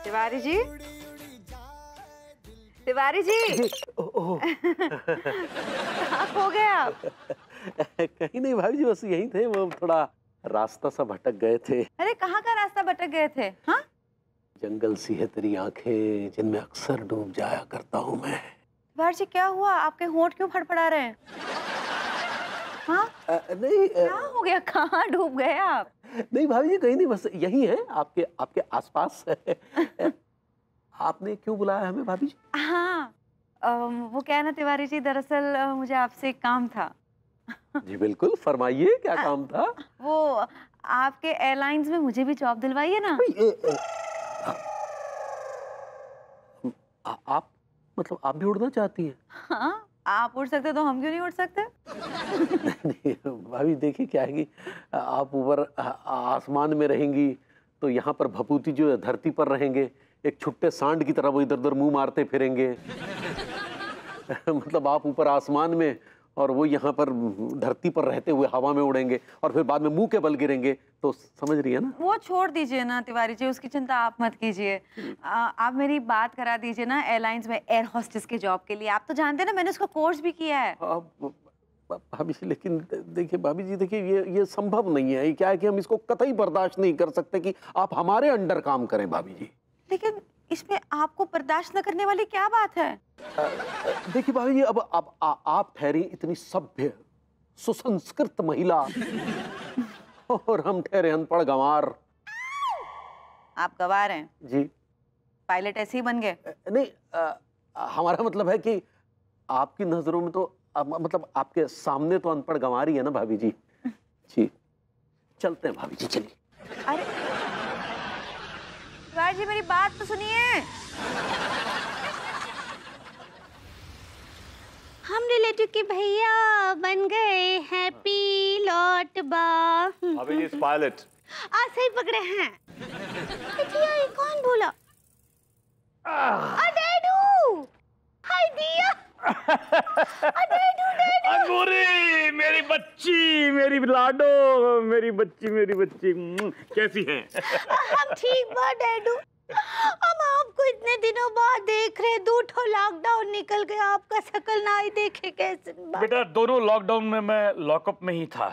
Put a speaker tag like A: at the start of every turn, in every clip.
A: तिवारी जी, तिवारी जी। कहाँ खो गए आप?
B: कहीं नहीं भाभी जी, बस यहीं थे। वो थोड़ा रास्ता सा भटक गए थे।
A: अरे कहाँ का रास्ता भटक गए थे? हाँ,
B: जंगल सी है तेरी आंखें जिनमें अक्सर डूब जाया करता हूँ मैं।
A: तिवारी जी क्या हुआ? आपके होंठ क्यों फड़फड़ा रहे हैं? हाँ,
B: नहीं
A: क्या हो गया? कहाँ डूब गए आप?
B: नहीं भाभी जी, कहीं नहीं, बस यही है, आपके आपके आसपास है। आपने क्यों बुलाया हमें भाभी जी?
A: हाँ, वो क्या है ना तिवारी जी, दरअसल मुझे आपसे एक काम था।
B: जी बिल्कुल, फरमाइए क्या काम था?
A: वो आपके एयरलाइंस में मुझे भी जॉब दिलवाइए ना।
B: आप मतलब आप भी उड़ना चाहती हैं?
A: हाँ, आप उड़ सकते तो हम क्यों नहीं उड़ सकते?
B: नहीं भाभी, देखिए क्या है कि आप ऊपर आसमान में रहेंगी तो यहाँ पर भपूती जो है धरती पर रहेंगे, एक छुट्टे सांड की तरह वो इधर उधर मुंह मारते फिरेंगे। मतलब आप ऊपर आसमान में और वो यहाँ पर धरती पर रहते हुए हवा में उड़ेंगे और फिर बाद में मुंह के बल गिरेंगे। तो समझ रही है ना?
A: वो छोड़ दीजिए ना तिवारी जी, उसकी चिंता आप मत कीजिए। आप मेरी बात करा दीजिए ना एयरलाइंस में एयर होस्टेस के जॉब के लिए। आप तो जानते हैं ना, मैंने उसका कोर्स भी किया है।
B: भाभी जी, लेकिन देखिए भाभी जी, देखिए ये संभव नहीं है। ये क्या है कि हम इसको कतई बर्दाश्त नहीं कर सकते कि आप हमारे अंडर काम करें भाभी जी।
A: लेकिन इसमें आपको बर्दाश्त न करने वाली क्या बात है?
B: देखिए भाभी जी, अब आप ठहरी इतनी सभ्य सुसंस्कृत महिला और हम ठहरे अनपढ़ गंवार।
A: आप गवार हैं
B: जी
A: पायलट ऐसे ही बन गए?
B: नहीं, हमारा मतलब है कि आपकी नजरों में तो मतलब आपके सामने तो अनपढ़ गंवार ही है ना भाभी जी। जी चलते हैं भाभी जी, चलिए।
A: अरे तिवारी जी, मेरी बात तो सुनिए। हम रिलेटिव के भैया बन गए हैं पिलॉट बा।
C: अभी इस पायलट
A: सही पकड़े हैं। ये कौन बोला? डेडू, हाय दिया। डेडू, डेडू।
C: अंगूरी, मेरी बच्ची, मेरी लाडो, मेरी बच्ची कैसी है?
A: हम ठीक बा डेडू। हम आपको इतने दिनों बाद देख रहे, दूठो लॉकडाउन निकल गया, आपका शकल ना ही देखे कैसे बा?
C: बेटा दोनों लॉकडाउन में मैं लॉकअप में ही था।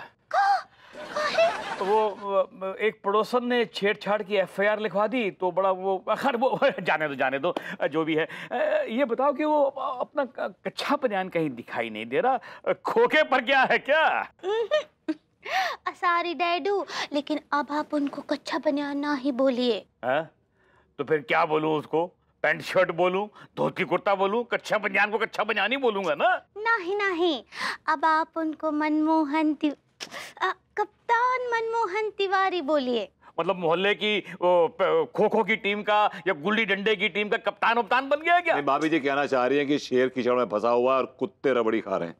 C: वो एक पड़ोसन ने छेड़छाड़ की एफआईआर लिखवा दी तो बड़ा वो, खैर वो जाने दो जो भी है। ये बताओ कि वो अपना कच्चा बनियान कहीं दिखाई नहीं दे रहा, खोखे पर क्या है क्या?
D: सारी डैडू, लेकिन अब आप उनको कच्चा बनियान ना ही बोलिए।
C: तो फिर क्या बोलूं उसको? पैंट शर्ट बोलूं, धोती कुर्ता बोलूं, कच्चा बनियान को कच्चा बनियान ही बोलूंगा ना?
D: नहीं, अब आप उनको कप्तान मनमोहन तिवारी बोलिए।
C: मतलब मोहल्ले की खो खो की टीम का या गुल्ली डंडे की टीम का कप्तान उपतान बन गया क्या?
E: नहीं, भाभी जी कहना चाह रही हैं कि शेर कीचड़ में फंसा हुआ और कुत्ते रबड़ी खा रहे हैं।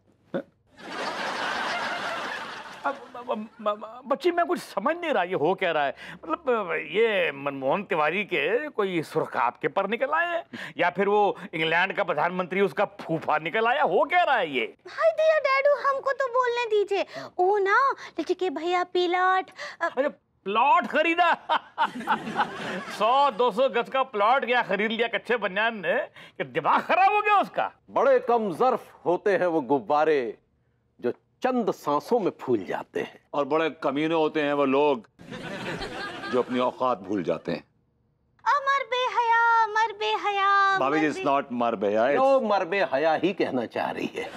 C: बच्ची मैं कुछ समझ नहीं रहा, ये हो क्या रहा है? मतलब ये मनमोहन तिवारी के कोई सुर्ख आपके पर निकल आए हैं या फिर वो इंग्लैंड का प्रधानमंत्री उसका फूफा निकल आया? हो क्या रहा है ये?
D: हाय दिया डैडू, हमको तो बोलने दीजिए। ओ ना लड़के भैया पिलॉट।
C: अरे प्लॉट खरीदा? 100-200 गज का प्लॉट क्या खरीद लिया कच्चे बनियान ने कि दिमाग खराब हो गया उसका?
B: बड़े कम ज़र्फ होते हैं वो गुब्बारे जो चंद सांसों में फूल जाते हैं,
E: और बड़े कमीने होते हैं वो लोग जो अपनी औकात भूल जाते हैं।
D: मर बेहया।
E: भाभी जी, इट्स नॉट मर बेहया,
B: जो मरबे हया ही कहना चाह रही है।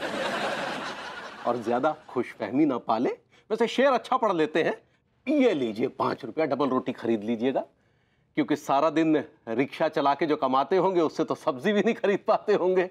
B: और ज्यादा खुशफहमी ना पाले, वैसे शेर अच्छा पढ़ लेते हैं। ये लीजिए 5 रुपया, डबल रोटी खरीद लीजिएगा, क्योंकि सारा दिन रिक्शा चला के जो कमाते होंगे उससे तो सब्जी भी नहीं खरीद पाते होंगे।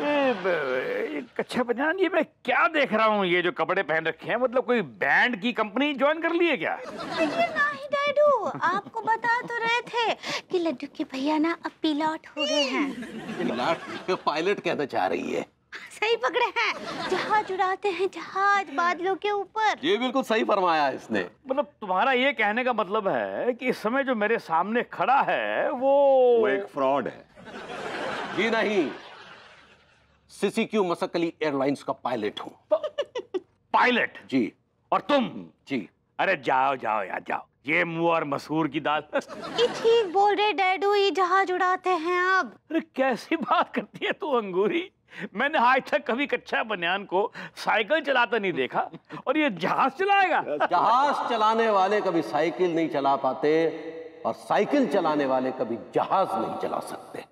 C: ये कच्चा बनियान, ये मैं क्या देख रहा हूँ? ये जो कपड़े पहन रखे हैं, मतलब कोई बैंड की कंपनी ज्वाइन कर ली है क्या?
D: नहीं डैडू, आपको बता तो रहे थे कि लड्डू के भैया ना अब पिलॉट हो गए हैं।
B: पायलट कहना चाह रही है।
D: सही पकड़े हैं, जहाज उड़ाते हैं, जहाज बादलों के ऊपर।
B: ये बिल्कुल सही फरमाया इसने।
C: मतलब तुम्हारा ये कहने का मतलब है कि इस समय जो मेरे सामने खड़ा है वो
E: एक फ्रॉड है।
B: जी नहीं, सीसीक्यू मसकली एयरलाइंस का पायलट हूँ।
C: पायलट?
B: जी।
C: और तुम?
B: जी।
C: अरे जाओ यार जाओ, ये मुंह और मसूर की दाल।
D: ये ठीक बोल रहे डैडू, ये जहाज उड़ाते हैं अब।
C: अरे कैसी बात करती है तू अंगूरी, मैंने आज तक कभी कच्चा बनियान को साइकिल चलाता नहीं देखा, और ये जहाज चलाएगा।
B: जहाज चलाने वाले कभी साइकिल नहीं चला पाते, और साइकिल चलाने वाले कभी जहाज नहीं चला सकते।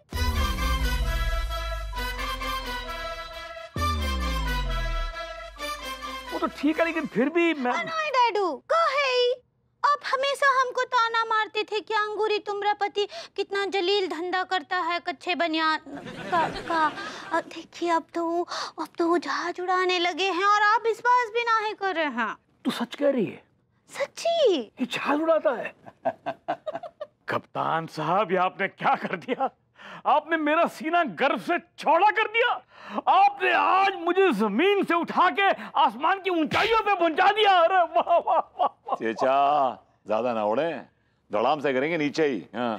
C: वो तो ठीक है, लेकिन फिर भी मैं
D: नहीं डैडू, कहे आप हमेशा हमको ताना मारते थे कि अंगूरी तुम्हारा पति कितना जलील धंधा करता है कच्चे बनियान का। देखिए अब तो वो जहाज उड़ाने लगे हैं और आप विश्वास भी नहीं कर रहे हैं।
C: तू सच कह रही है?
D: सच्ची।
C: ये जहाज उड़ाता है? कप्तान साहब, ये आपने क्या कर दिया? आपने मेरा सीना गर्व से चौड़ा कर दिया। आपने आज मुझे जमीन से उठा के आसमान की ऊंचाइयों पे पहुंचा दिया। अरे वाह वाह वाह।
E: चेचा ज्यादा ना उड़े, धड़ाम से करेंगे नीचे ही। हाँ।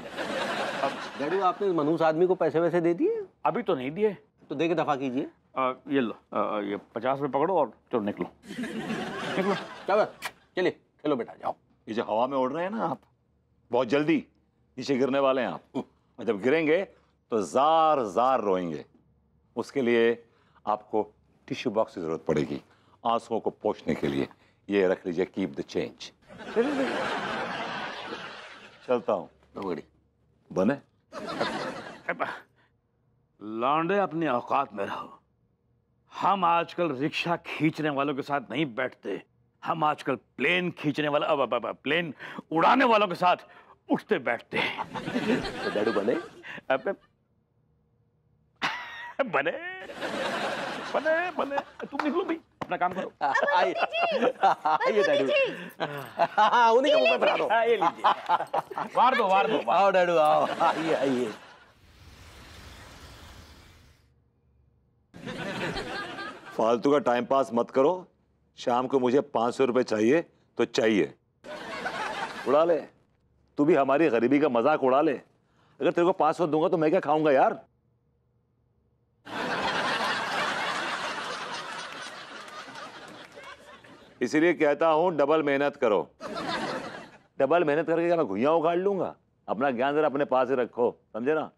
B: अब डैडी, आपने मनहूस आदमी को पैसे वैसे दे दिए?
C: अभी तो नहीं दिए।
B: तो दे के दफा कीजिए।
C: ये लो, ये 50 रुपए पकड़ो और चलो निकलो। निकलो।
B: चलो चलिए, खेलो बेटा, जाओ।
E: ये जो हवा में उड़ रहे हैं ना आप, बहुत जल्दी नीचे गिरने वाले हैं आप, और जब गिरेंगे तो जार जार रोएंगे। उसके लिए आपको टिश्यू बॉक्स की जरूरत पड़ेगी आंसुओं को पोंछने के लिए। ये रख लीजिए, कीप द चेंज। चलता हूँ।
B: बड़ी
E: बने
C: लौंडे, अपने औकात में रहो। हम आजकल रिक्शा खींचने वालों के साथ नहीं बैठते, हम आजकल प्लेन खींचने वाला प्लेन उड़ाने वालों के साथ उठते बैठते हैं।
B: तो डैडू बने?
C: बने बने बने। तुम निकलो भाई, अपना काम करो।
B: आइए डैडू। उन्हीं का मुंह पे बना दो।
C: ये लीजिए, वार दो वार दो।
B: आओ डैडू, आओ, आइए आइए।
E: फालतू का टाइम पास मत करो। शाम को मुझे 500 रुपए चाहिए तो चाहिए। उड़ा ले, तू भी हमारी गरीबी का मजाक उड़ा ले। अगर तेरे को 500 दूंगा तो मैं क्या खाऊंगा यार? इसीलिए कहता हूं डबल मेहनत करो। डबल मेहनत करके क्या मैं घुइयां उखाड़ लूंगा? अपना ज्ञान जरा अपने पास ही रखो, समझे ना?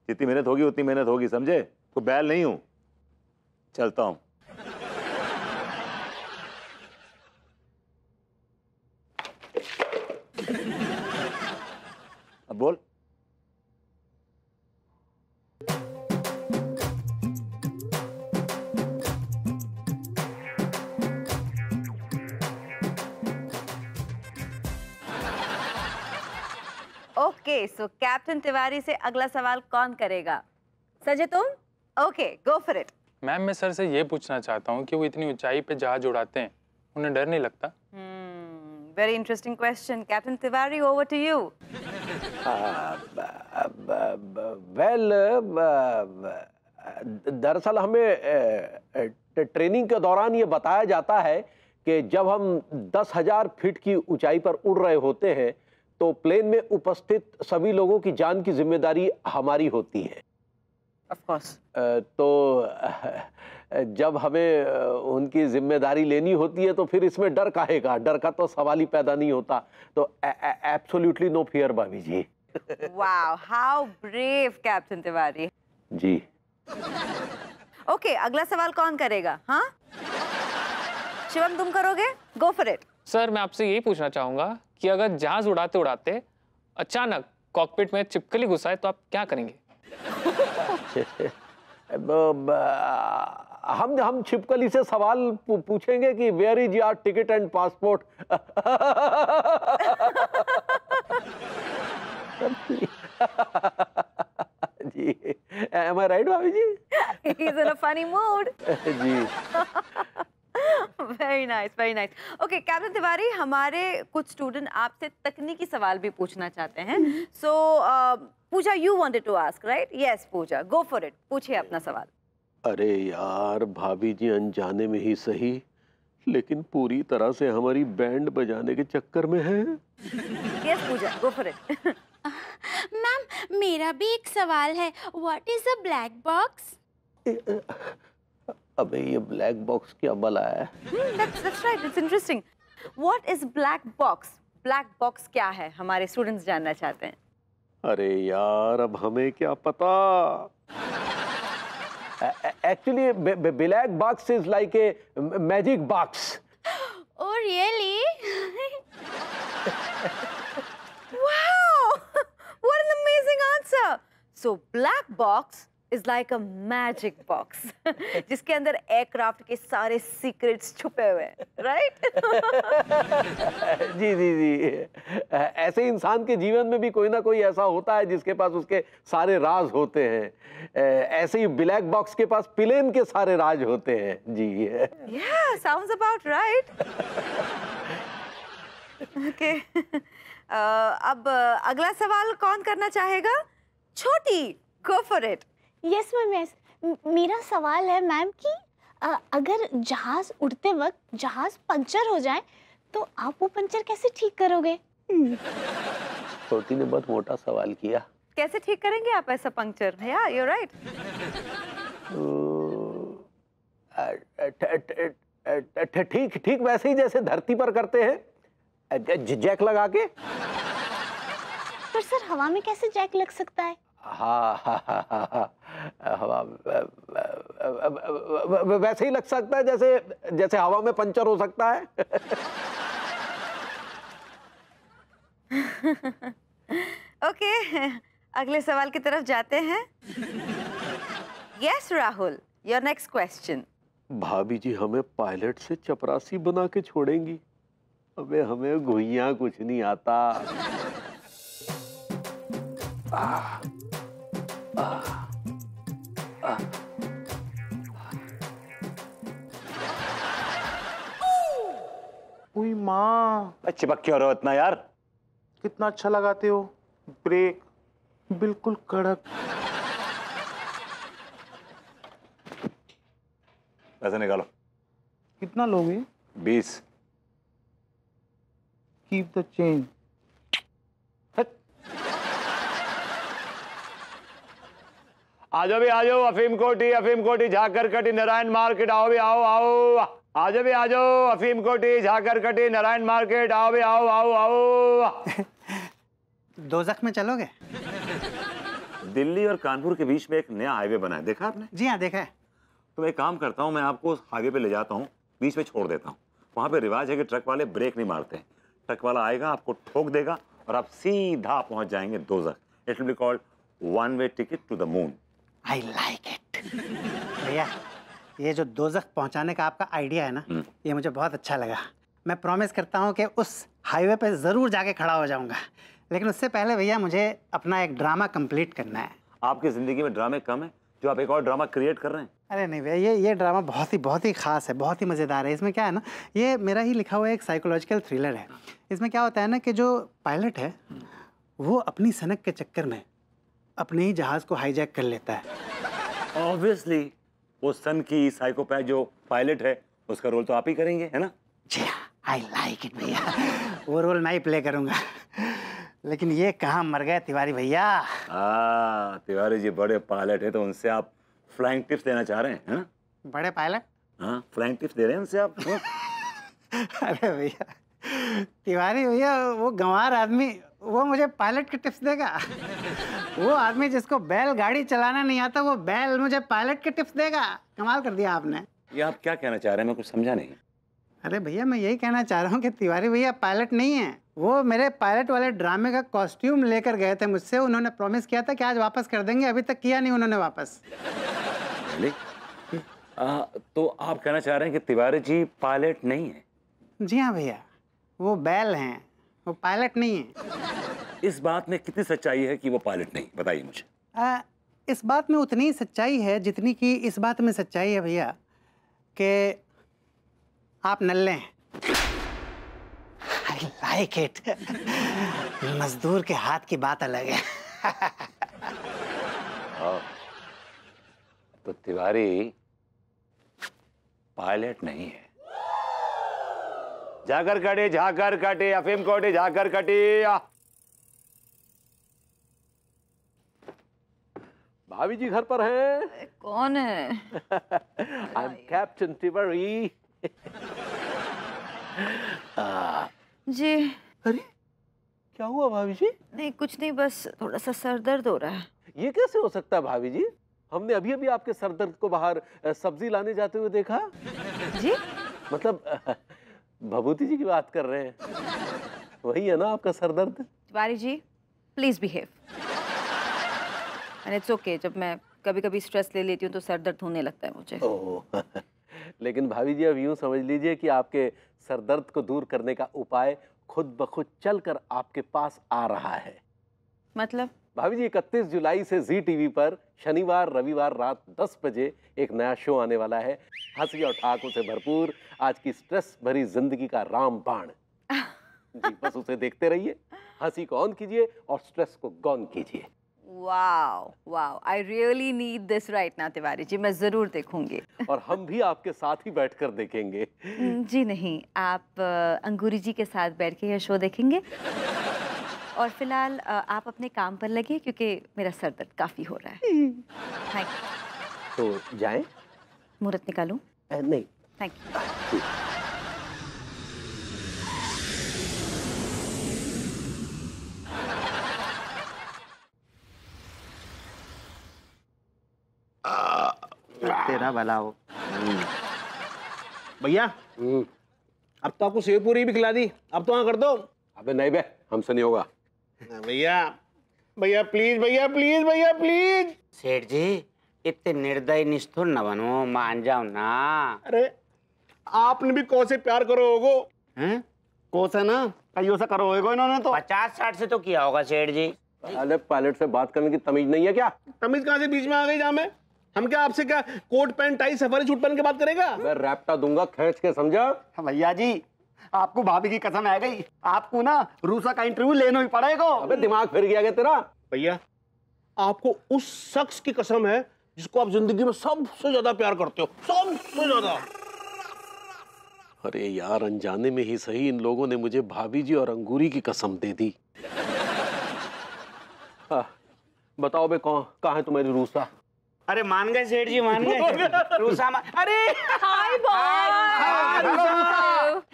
E: जितनी मेहनत होगी उतनी मेहनत होगी, समझे? तो बैल नहीं हूं। चलता हूं। अब बोल।
A: ओके, सो कैप्टन तिवारी से अगला सवाल कौन करेगा? सजे तुम? Okay, go for it.
F: Ma'am, मैं सर से ये पूछना चाहता हूँ कि वो इतनी ऊंचाई पे जहाज उड़ाते हैं, उन्हें डर नहीं लगता?
A: Very interesting question. Captain Tiwari, over to you.
B: Well, दरअसल हमें ट्रेनिंग के दौरान ये बताया जाता है कि जब हम 10,000 फीट की ऊंचाई पर उड़ रहे होते हैं तो प्लेन में उपस्थित सभी लोगों की जान की जिम्मेदारी हमारी होती है।
A: Of course.
B: तो जब हमें उनकी जिम्मेदारी लेनी होती है तो फिर इसमें डर काहे का? डर का तो सवाल ही पैदा नहीं होता। तो absolutely no fear, bhabhi ji.
A: Wow, how brave captain Tiwari
B: ji.
A: Okay, अगला सवाल कौन करेगा? हाँ, शिवम तुम करोगे? गो फॉर इट।
F: सर, मैं आपसे यही पूछना चाहूंगा कि अगर जहाज उड़ाते उड़ाते अचानक कॉकपिट में छिपकली घुसाए तो आप क्या करेंगे?
B: हम छिपकली से सवाल पूछेंगे कि where is your ticket and passport? जी, am I right bhabhi ji?
A: He is in a funny mood.
B: जी।
A: Very nice, very nice. Okay captain Tiwari, हमारे कुछ स्टूडेंट आपसे तकनीकी सवाल भी पूछना चाहते हैं। So Pooja, you wanted to ask, right? Yes Puja, go for it, पूछिए अपना सवाल।
B: अरे यार भाभी जी, अनजाने में ही सही लेकिन पूरी तरह से हमारी बैंड बजाने के चक्कर में है।
A: Yes Puja, go for it.
D: Ma'am, मेरा भी एक सवाल है। What is a black box?
B: अबे ये ब्लैक बॉक्स क्या बला है?
A: That's right, it's interesting. What is black box? Black box क्या है, हमारे स्टूडेंट्स जानना चाहते हैं।
B: अरे यार, अब हमें क्या पता। Actually black box is like a magic box.
D: Oh really?
A: Wow! What an amazing answer! So black box is like a magic box, जिसके अंदर एयरक्राफ्ट के सारे सीक्रेट्स छुपे हुए हैं, राइट?
B: जी जी जी, ऐसे इंसान के जीवन में भी कोई ना कोई ऐसा होता है जिसके पास उसके सारे राज होते हैं। ऐसे ही ब्लैक बॉक्स के पास प्लेन के सारे राज होते हैं जी।
A: Yeah, sounds about right. Okay. अब अगला सवाल कौन करना चाहेगा? छोटी, go for it.
D: Yes ma'am yes. मेरा सवाल है मैम कि अगर जहाज उड़ते वक्त जहाज पंचर हो जाए तो आप वो पंचर कैसे ठीक करोगे?
B: छोटी ने बहुत मोटा सवाल किया।
A: कैसे ठीक करेंगे आप ऐसा पंक्चर? या यू राइट।
B: ठीक ठीक वैसे ही जैसे धरती पर करते हैं, जैक लगा के।
D: पर सर हवा में कैसे जैक लग सकता है?
B: हाँ, हवा वैसे ही लग सकता है जैसे जैसे हवा में पंचर हो सकता है।
A: ओके, अगले सवाल की तरफ जाते हैं। Yes Rahul, your next question.
B: भाभी जी हमें पायलट से चपरासी बना के छोड़ेंगी। अबे हमें घुइयां कुछ नहीं आता।
G: ओए माँ,
E: चिपक क्यों रहे हो इतना यार?
G: कितना अच्छा लगाते हो ब्रेक, बिल्कुल कड़क।
E: पैसे निकालो।
G: कितना लोगे?
E: 20।
G: Keep the change.
E: आजो भी आजो, अफीम कोटी झाकर कटी नारायण मार्केट, आओ भी आओ आओ। आजो भी आजो, अफीम कोटी झाकर कटी नारायण मार्केट, आओ भी आओ आओ आओ।
H: दोज़ख में चलोगे?
E: दिल्ली और कानपुर के बीच में एक नया हाईवे बना है, देखा आपने?
H: जी हाँ, देखा है।
E: तो मैं एक काम करता हूँ, मैं आपको उस हाईवे पे ले जाता हूँ, बीच में छोड़ देता हूँ। वहाँ पे रिवाज है कि ट्रक वाले ब्रेक नहीं मारते हैं। ट्रक वाला आएगा, आपको ठोक देगा और आप सीधा पहुँच जाएंगे दोज़ख। It will be called one way ticket to the moon.
H: I like it. भैया, ये जो दोज़ख पहुंचाने का आपका आइडिया है ना, ये मुझे बहुत अच्छा लगा। मैं प्रॉमिस करता हूँ कि उस हाईवे पे ज़रूर जाके खड़ा हो जाऊंगा। लेकिन उससे पहले भैया मुझे अपना एक ड्रामा कंप्लीट करना है।
E: आपकी ज़िंदगी में ड्रामे कम है जो आप एक और ड्रामा क्रिएट कर रहे हैं?
H: अरे नहीं भैया, ये ड्रामा बहुत ही ख़ास है, बहुत ही मज़ेदार है। इसमें क्या है ना, ये मेरा ही लिखा हुआ एक साइकोलॉजिकल थ्रिलर है। इसमें क्या होता है ना कि जो पायलट है वो अपनी सनक के चक्कर में अपने ही जहाज़ को हाईजैक कर लेता है।
E: ऑब्वियसली वो सन की साइकोपैथ जो पायलट है उसका रोल तो आप ही करेंगे, है ना?
H: जी हाँ, आई लाइक इट भैया। वो रोल मैं ही प्ले करूँगा। लेकिन ये कहाँ मर गए तिवारी भैया?
E: तिवारी जी बड़े पायलट है तो उनसे आप फ्लाइंग टिप्स देना चाह रहे हैं, है ना?
H: बड़े पायलट?
E: हाँ, फ्लाइंग टिप्स दे रहे हैं उनसे आप।
H: अरे भैया, तिवारी भैया वो गंवार आदमी वो मुझे पायलट के टिप्स देगा? वो आदमी जिसको बैलगाड़ी चलाना नहीं आता वो बैल मुझे पायलट के टिप्स देगा? कमाल कर दिया आपने।
E: ये आप क्या कहना चाह रहे हैं, मैं कुछ समझा नहीं।
H: अरे भैया, मैं यही कहना चाह रहा हूँ कि तिवारी भैया पायलट नहीं है। वो मेरे पायलट वाले ड्रामे का कॉस्ट्यूम लेकर गए थे मुझसे। उन्होंने प्रॉमिस किया था कि आज वापस कर देंगे, अभी तक किया नहीं उन्होंने वापस।
E: तो आप कहना चाह रहे हैं कि तिवारी जी पायलट नहीं है?
H: जी हाँ भैया, वो बैल हैं, वो पायलट नहीं है।
E: इस बात में कितनी सच्चाई है कि वो पायलट नहीं, बताइए मुझे।
H: इस बात में उतनी ही सच्चाई है जितनी कि इस बात में सच्चाई है भैया कि आप नल्ले हैं। आई लाइक इट। मजदूर के हाथ की बात अलग है।
E: तो तिवारी पायलट नहीं है। झाकर कटे अफीम कोटी झाकर कटी।
B: भाभी जी घर पर हैं?
A: कौन है?
B: I am captain Tiwari.
A: जी।
B: अरे क्या हुआ भाभी जी?
A: नहीं कुछ नहीं, बस थोड़ा सा सर दर्द हो रहा है।
B: ये कैसे हो सकता है भाभी जी? हमने अभी अभी आपके सर दर्द को बाहर सब्जी लाने जाते हुए देखा।
A: जी
B: मतलब भभूति जी की बात कर रहे हैं, वही है ना आपका सर दर्द?
A: Tiwari ji please behave. And it's okay, जब मैं कभी कभी स्ट्रेस ले लेती हूँ तो सर दर्द होने लगता है मुझे।
B: ओह लेकिन भाभी जी अब यूं समझ लीजिए कि आपके सर दर्द को दूर करने का उपाय खुद ब खुद चलकर आपके पास आ रहा है।
A: मतलब?
B: भाभी जी 31 जुलाई से जी टीवी पर शनिवार रविवार रात 10 बजे एक नया शो आने वाला है, हंसी और ठहाकों से भरपूर आज की स्ट्रेस भरी जिंदगी का रामबाण। जी बस उसे देखते रहिए, हंसी को ऑन कीजिए और स्ट्रेस को गॉन कीजिए।
A: Wow wow, I really need this right now Tiwari ji, मैं जरूर देखूंगी।
B: और हम भी आपके साथ ही बैठकर देखेंगे।
A: जी नहीं, आप अंगूरी जी के साथ बैठ के ये शो देखेंगे। और फिलहाल आप अपने काम पर लगे क्योंकि मेरा सर दर्द काफी हो रहा है। Thank you.
B: तो जाएं?
A: मुहूर्त निकालूं?
B: नहीं।
A: Thank you.
G: तेरा भला हो। भैया अब तो आपको सेव पूरी भी खिला दी, अब तो हाँ कर दो।
B: अबे नहीं बे, हमसे नहीं होगा।
G: भैया भैया प्लीज, भैया प्लीज, भैया प्लीज।
I: सेठ जी इतने निर्दयी निष्ठुर न बनो, मान जाओ ना।
G: अरे आपने भी कौ से प्यार करो होगो
I: हैं?
G: कौ से ना कईयों से करो होगो इन्होंने तो।
I: 50-60 से तो किया होगा सेठ जी।
B: अरे पायलट से बात करने की तमीज नहीं है क्या?
G: तमीज कहाँ से बीच में आ गई जामे? हम क्या आपसे क्या coat pant tie safari suit पहन के बात करेगा?
B: मैं रैप्टा दूंगा खींच के, समझा?
G: भैया जी आपको भाभी की कसम आ गई, आपको ना रूसा का इंटरव्यू लेना ही पड़ेगा।
B: अबे दिमाग फिर गया क्या तेरा?
G: भैया आपको उस शख्स की कसम है जिसको आप जिंदगी में सबसे ज्यादा प्यार करते हो, सबसे ज्यादा।
B: अरे यार अनजाने में ही सही इन लोगों ने मुझे भाभी जी और अंगूरी की कसम दे दी। बताओ बे कहाँ है तुम्हारी रूसा?
I: अरे मान गए सेठ जी, मान गए। रूसा अरे
A: हाय बॉय।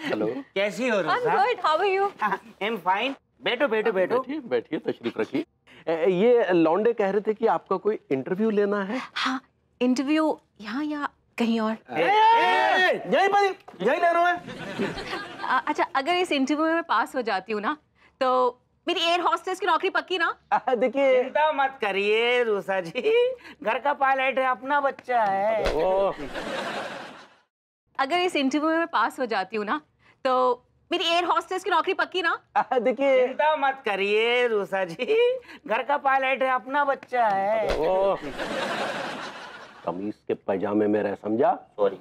B: हेलो,
I: कैसी हो RUSA?
A: I'm good, how are you?
I: I am fine. बैठो बैठो बैठो।
B: बैठिए बैठिए, तशरीफ रखिए। ये लौंडे कह रहे थे कि आपका कोई इंटरव्यू लेना है।
A: हाँ, इंटरव्यू यहाँ या कहीं और?
G: यही ले रहा है।
A: अच्छा, अगर इस इंटरव्यू में मैं पास हो जाती हूँ ना तो मेरी एयर हॉस्टेस की नौकरी पक्की ना?
B: देखिए
I: चिंता मत करिए रूसा जी, घर का पायलट है, अपना बच्चा है।
A: अगर इस इंटरव्यू में मैं पास हो जाती हूँ ना तो मेरी एयर हॉस्टेस की नौकरी पक्की ना?
B: देखिए
I: चिंता मत करिए रूसा जी, घर का पायलट है, अपना बच्चा है।
B: कमीज के पैजामे में रह, समझा?
I: सॉरी।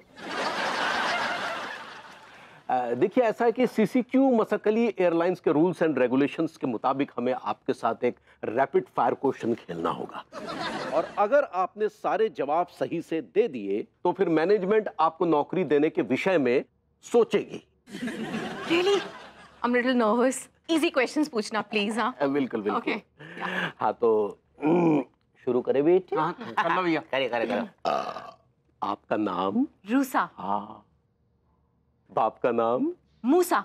B: देखिए ऐसा है कि सीसीक्यू मसकली एयरलाइंस के रूल्स एंड रेगुलेशंस के मुताबिक हमें आपके साथ एक रैपिड फायर क्वेश्चन खेलना होगा, और अगर आपने सारे जवाब सही से दे दिए तो फिर मैनेजमेंट आपको नौकरी देने के विषय में सोचेगी।
A: Really? I'm a little nervous. Easy questions पूछना प्लीज। हाँ
B: बिल्कुल बिल्कुल।
A: Okay.
B: हाँ तो शुरू करें बेटे?
I: हाँ कर लो भैया। करे करे करो।
B: आपका नाम?
A: रूसा।
B: हाँ। बाप का नाम?
A: मूसा।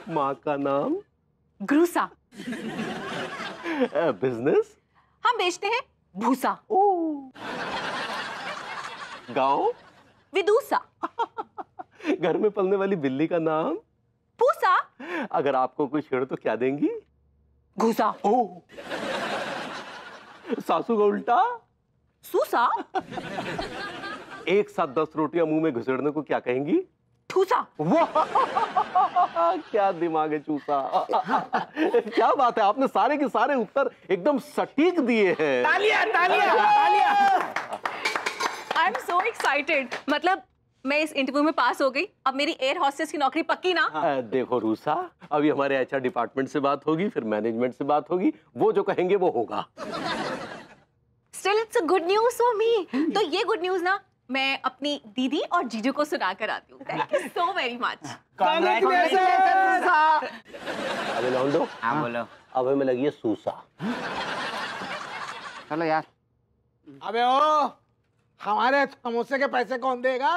B: माँ का नाम?
A: ग्रूसा।
B: बिजनेस?
A: हम बेचते हैं भूसा।
B: गांव?
A: विदूसा।
B: घर में पलने वाली बिल्ली का नाम?
A: पूसा।
B: अगर आपको कोई छेड़ तो क्या देंगी?
A: घूसा।
B: सासू का उल्टा?
A: सूसा।
B: एक साथ 10 रोटियां मुंह में घुसेड़ने को क्या कहेंगी?
A: ठूसा।
B: वाह क्या दिमाग है चूसा। क्या बात है, आपने सारे के सारे उत्तर एकदम सटीक दिए हैं।
I: तालियां तालियां तालियां।
A: I am so excited. मतलब मैं इस इंटरव्यू में पास हो गई, अब मेरी एयर हॉस्टेस की नौकरी पक्की ना?
B: देखो रूसा, अभी हमारे एचआर डिपार्टमेंट से बात होगी, फिर मैनेजमेंट से बात होगी, वो जो कहेंगे वो होगा।
A: Still it's a good news for me. तो ये गुड न्यूज ना मैं अपनी दीदी और जीजू को सुना कर आती हूँ। Thank you so very much.
B: अबे लौंडो,
I: हाँ बोलो।
B: अब हमें लगी है सूसा।
I: चलो यार।
G: अबे ओ हमारे समोसे के पैसे कौन देगा?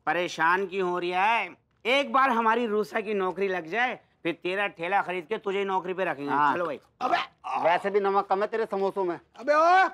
I: परेशान क्यों हो रही है? एक बार हमारी रूसा की नौकरी लग जाए फिर तेरा ठेला खरीद के तुझे ही नौकरी पे रखेंगे।
J: हाँ।
I: चलो भाई।
G: अबे
J: वैसे भी नमक कम है तेरे समोसों में।
G: अबे ओ